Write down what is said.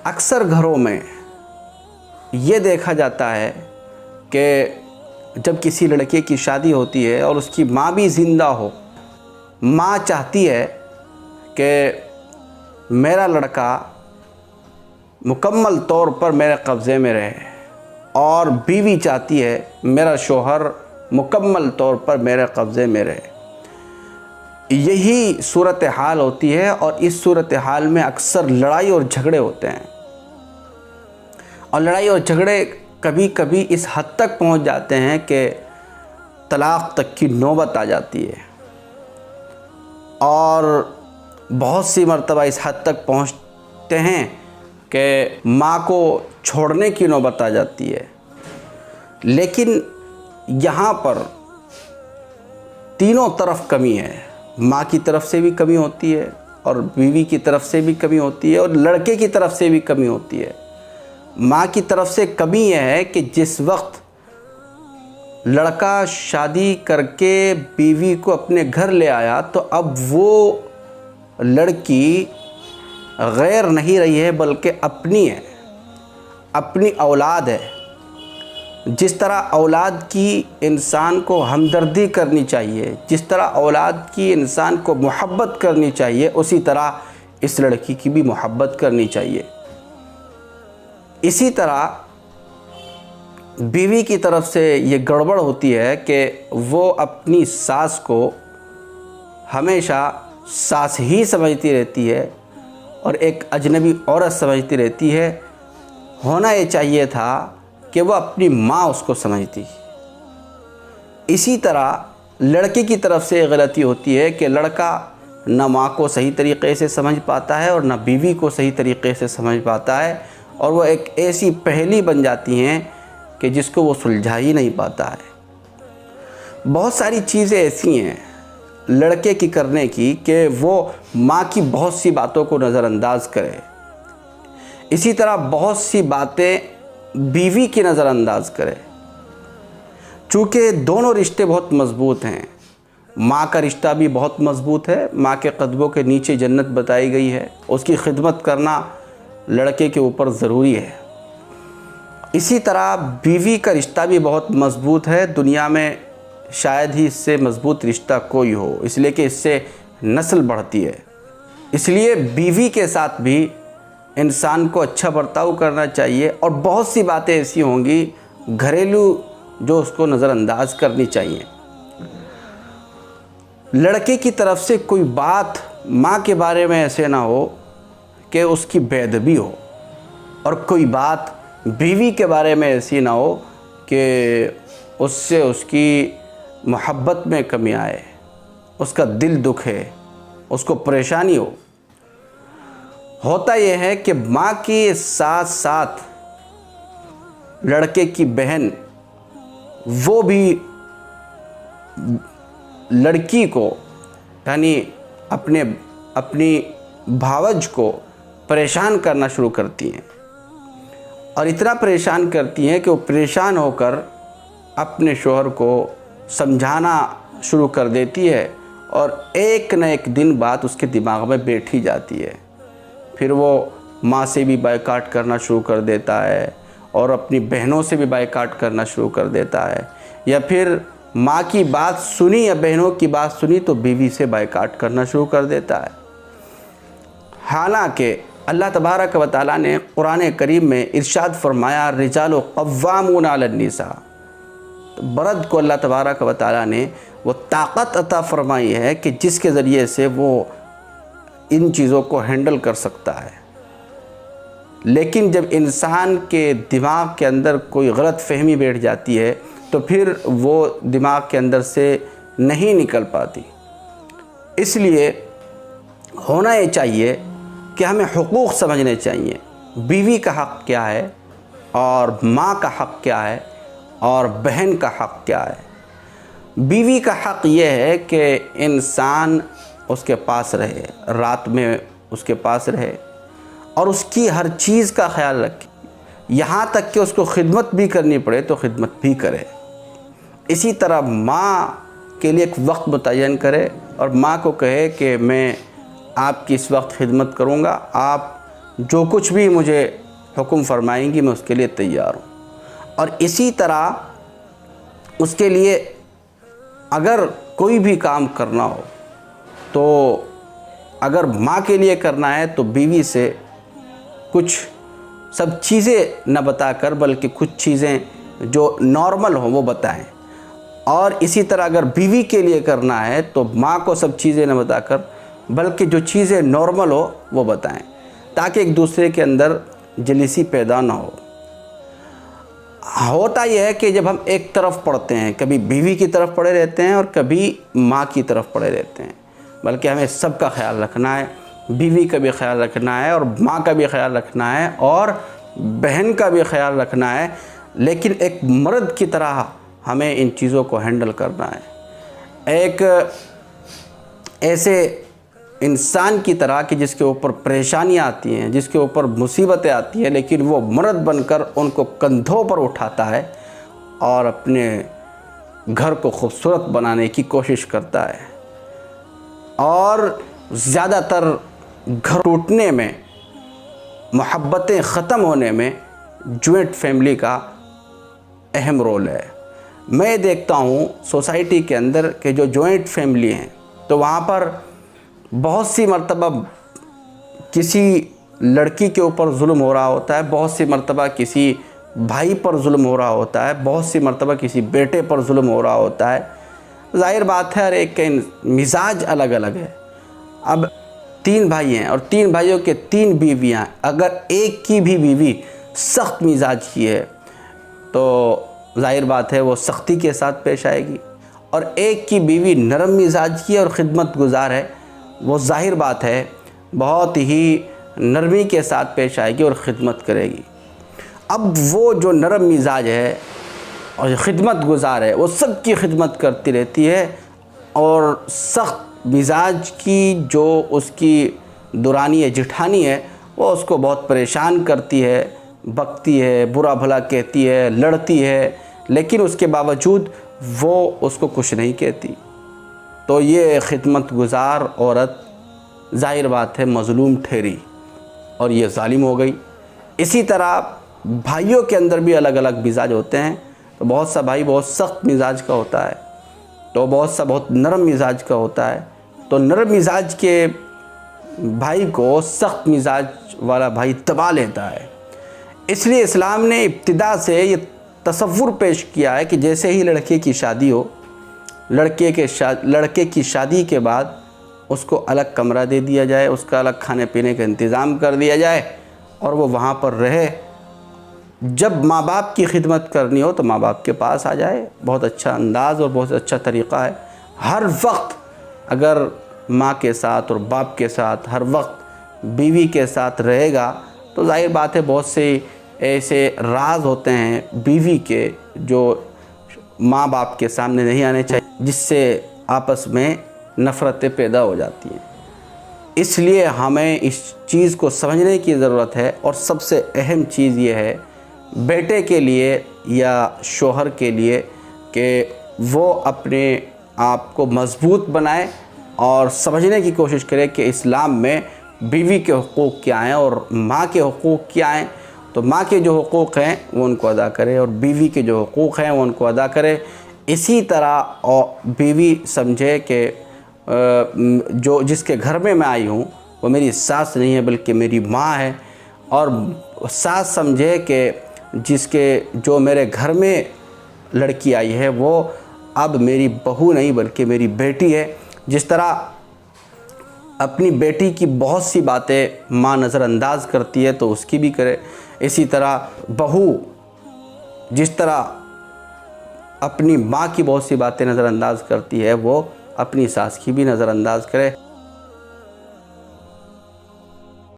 अक्सर घरों में ये देखा जाता है कि जब किसी लड़के की शादी होती है और उसकी माँ भी ज़िंदा हो, माँ चाहती है कि मेरा लड़का मुकम्मल तौर पर मेरे कब्ज़े में रहे और बीवी चाहती है मेरा शौहर मुकम्मल तौर पर मेरे कब्ज़े में रहे। यही सूरत हाल होती है और इस सूरत हाल में अक्सर लड़ाई और झगड़े होते हैं और लड़ाई और झगड़े कभी कभी इस हद तक पहुंच जाते हैं कि तलाक़ तक की नौबत आ जाती है और बहुत सी मर्तबा इस हद तक पहुंचते हैं कि माँ को छोड़ने की नौबत आ जाती है। लेकिन यहाँ पर तीनों तरफ कमी है, माँ की तरफ से भी कमी होती है और बीवी की तरफ से भी कमी होती है और लड़के की तरफ से भी कमी होती है। माँ की तरफ से कमी यह है कि जिस वक्त लड़का शादी करके बीवी को अपने घर ले आया तो अब वो लड़की गैर नहीं रही है बल्कि अपनी है, अपनी औलाद है। जिस तरह औलाद की इंसान को हमदर्दी करनी चाहिए, जिस तरह औलाद की इंसान को मोहब्बत करनी चाहिए, उसी तरह इस लड़की की भी मोहब्बत करनी चाहिए। इसी तरह बीवी की तरफ से ये गड़बड़ होती है कि वो अपनी सास को हमेशा सास ही समझती रहती है और एक अजनबी औरत समझती रहती है। होना ये चाहिए था कि वो अपनी माँ उसको समझती। इसी तरह लड़के की तरफ से गलती होती है कि लड़का न माँ को सही तरीक़े से समझ पाता है और न बीवी को सही तरीक़े से समझ पाता है और वो एक ऐसी पहेली बन जाती हैं कि जिसको वो सुलझा ही नहीं पाता है। बहुत सारी चीज़ें ऐसी हैं लड़के की करने की कि वो माँ की बहुत सी बातों को नज़रअंदाज करे, इसी तरह बहुत सी बातें बीवी की नज़रअंदाज करे। चूँकि दोनों रिश्ते बहुत मज़बूत हैं, माँ का रिश्ता भी बहुत मज़बूत है, माँ के कदमों के नीचे जन्नत बताई गई है, उसकी खिदमत करना लड़के के ऊपर ज़रूरी है। इसी तरह बीवी का रिश्ता भी बहुत मज़बूत है, दुनिया में शायद ही इससे मज़बूत रिश्ता कोई हो, इसलिए कि इससे नस्ल बढ़ती है। इसलिए बीवी के साथ भी इंसान को अच्छा बर्ताव करना चाहिए और बहुत सी बातें ऐसी होंगी घरेलू जो उसको नज़रअंदाज करनी चाहिए। लड़के की तरफ से कोई बात माँ के बारे में ऐसे ना हो कि उसकी बेअदबी हो और कोई बात बीवी के बारे में ऐसी ना हो कि उससे उसकी मोहब्बत में कमी आए, उसका दिल दुखे, उसको परेशानी हो। होता यह है कि माँ के साथ साथ लड़के की बहन वो भी लड़की को यानी अपनी भावज को परेशान करना शुरू करती हैं और इतना परेशान करती हैं कि वो परेशान होकर अपने शौहर को समझाना शुरू कर देती है और एक न एक दिन बात उसके दिमाग में बैठी जाती है। फिर वो माँ से भी बायकाट करना शुरू कर देता है और अपनी बहनों से भी बायकाट करना शुरू कर देता है, या फिर माँ की बात सुनी या बहनों की बात सुनी तो बीवी से बायकाट करना शुरू कर देता है। हालांकि अल्लाह तबारक व तआला ने कुरान करीम में इरशाद फरमाया रिजालु क़व्वामून अलन्निसा, तो मर्द को अल्लाह तबारक व तआला ने वो ताकत अता फरमाई है कि जिसके ज़रिए से वो इन चीज़ों को हैंडल कर सकता है। लेकिन जब इंसान के दिमाग के अंदर कोई गलत फहमी बैठ जाती है तो फिर वो दिमाग के अंदर से नहीं निकल पाती। इसलिए होना ये चाहिए कि हमें हुकूक़ समझने चाहिए, बीवी का हक़ क्या है और माँ का हक़ क्या है और बहन का हक़ क्या है। बीवी का हक़ ये है कि इंसान उसके पास रहे, रात में उसके पास रहे और उसकी हर चीज़ का ख्याल रखे, यहाँ तक कि उसको खिदमत भी करनी पड़े तो खिदमत भी करे। इसी तरह माँ के लिए एक वक्त मुतय्यन करे और माँ को कहे कि मैं आपकी इस वक्त खिदमत करूँगा, आप जो कुछ भी मुझे हुक्म फरमाएंगी मैं उसके लिए तैयार हूँ। और इसी तरह उसके लिए अगर कोई भी काम करना हो तो अगर माँ के लिए करना है तो बीवी से कुछ सब चीज़ें न बताकर बल्कि कुछ चीज़ें जो नॉर्मल हो वो बताएं। और इसी तरह अगर बीवी के लिए करना है तो माँ को सब चीज़ें न बताकर बल्कि जो चीज़ें नॉर्मल हो वो बताएं, ताकि एक दूसरे के अंदर जलीसी पैदा ना हो। होता यह है कि जब हम एक तरफ पढ़ते हैं, कभी बीवी की तरफ पड़े रहते हैं और कभी माँ की तरफ पड़े रहते हैं, बल्कि हमें सबका ख्याल रखना है, बीवी का भी ख्याल रखना है और माँ का भी ख्याल रखना है और बहन का भी ख्याल रखना है। लेकिन एक मर्द की तरह हमें इन चीज़ों को हैंडल करना है, एक ऐसे इंसान की तरह कि जिसके ऊपर परेशानियाँ आती हैं, जिसके ऊपर मुसीबतें आती हैं, लेकिन वो मर्द बनकर उनको कंधों पर उठाता है और अपने घर को खूबसूरत बनाने की कोशिश करता है। और ज़्यादातर घर टूटने में, मोहब्बतें ख़त्म होने में जॉइंट फैमिली का अहम रोल है। मैं देखता हूँ सोसाइटी के अंदर के जो जॉइंट फैमिली हैं तो वहाँ पर बहुत सी मर्तबा किसी लड़की के ऊपर जुल्म हो रहा होता है, बहुत सी मर्तबा किसी भाई पर जुल्म हो रहा होता है, बहुत सी मर्तबा किसी बेटे पर जुल्म हो रहा होता है। ज़ाहिर बात है हर एक का मिजाज अलग अलग है। अब 3 भाई हैं और 3 भाइयों के 3 बीवियाँ, अगर एक की भी बीवी सख्त मिजाज की है तो ज़ाहिर बात है वो सख्ती के साथ पेश आएगी, और एक की बीवी नरम मिजाज की और ख़िदमत गुजार है, वो ज़ाहिर बात है बहुत ही नरमी के साथ पेश आएगी और ख़िदमत करेगी। अब वो जो नरम मिजाज है और ख़िदमत गुजार है वो सबकी खिदमत करती रहती है, और सख्त मिजाज की जो उसकी दुरानी है, जिठानी है, वो उसको बहुत परेशान करती है, बकती है, बुरा भला कहती है, लड़ती है, लेकिन उसके बावजूद वो उसको कुछ नहीं कहती। तो ये खिदमत गुजार औरत ज़ाहिर बात है मज़लूम ठहरी और ये ज़ालिम हो गई। इसी तरह भाइयों के अंदर भी अलग अलग मिजाज होते हैं। तो बहुत सा भाई बहुत सख्त मिजाज का होता है, तो बहुत सा बहुत नरम मिजाज का होता है। तो नरम मिजाज के भाई को सख्त मिजाज वाला भाई दबा लेता है। इसलिए इस्लाम ने इब्तिदा से ये तसव्वुर पेश किया है कि जैसे ही लड़के की शादी हो, लड़के की शादी के बाद उसको अलग कमरा दे दिया जाए, उसका अलग खाने पीने का इंतज़ाम कर दिया जाए और वो वहाँ पर रहे। जब माँ बाप की खिदमत करनी हो तो माँ बाप के पास आ जाए। बहुत अच्छा अंदाज़ और बहुत अच्छा तरीक़ा है। हर वक्त अगर माँ के साथ और बाप के साथ, हर वक्त बीवी के साथ रहेगा तो ज़ाहिर बात है बहुत से ऐसे राज होते हैं बीवी के जो माँ बाप के सामने नहीं आने चाहिए, जिससे आपस में नफ़रतें पैदा हो जाती हैं। इसलिए हमें इस चीज़ को समझने की ज़रूरत है। और सबसे अहम चीज़ ये है बेटे के लिए या शोहर के लिए कि वो अपने आप को मज़बूत बनाए और समझने की कोशिश करे कि इस्लाम में बीवी के हुकूक़ क्या हैं और माँ के हुकूक़ क्या हैं। तो माँ के जो हुकूक़ हैं वो उनको अदा करे और बीवी के जो हुकूक़ हैं वो उनको अदा करे। इसी तरह और बीवी समझे कि जो जिसके घर में मैं आई हूँ वो मेरी सास नहीं है बल्कि मेरी माँ है, और सास समझे कि जो मेरे घर में लड़की आई है वो अब मेरी बहू नहीं बल्कि मेरी बेटी है। जिस तरह अपनी बेटी की बहुत सी बातें माँ नज़रअंदाज करती है तो उसकी भी करे। इसी तरह बहू जिस तरह अपनी माँ की बहुत सी बातें नज़रअंदाज करती है वो अपनी सास की भी नज़रअंदाज करे।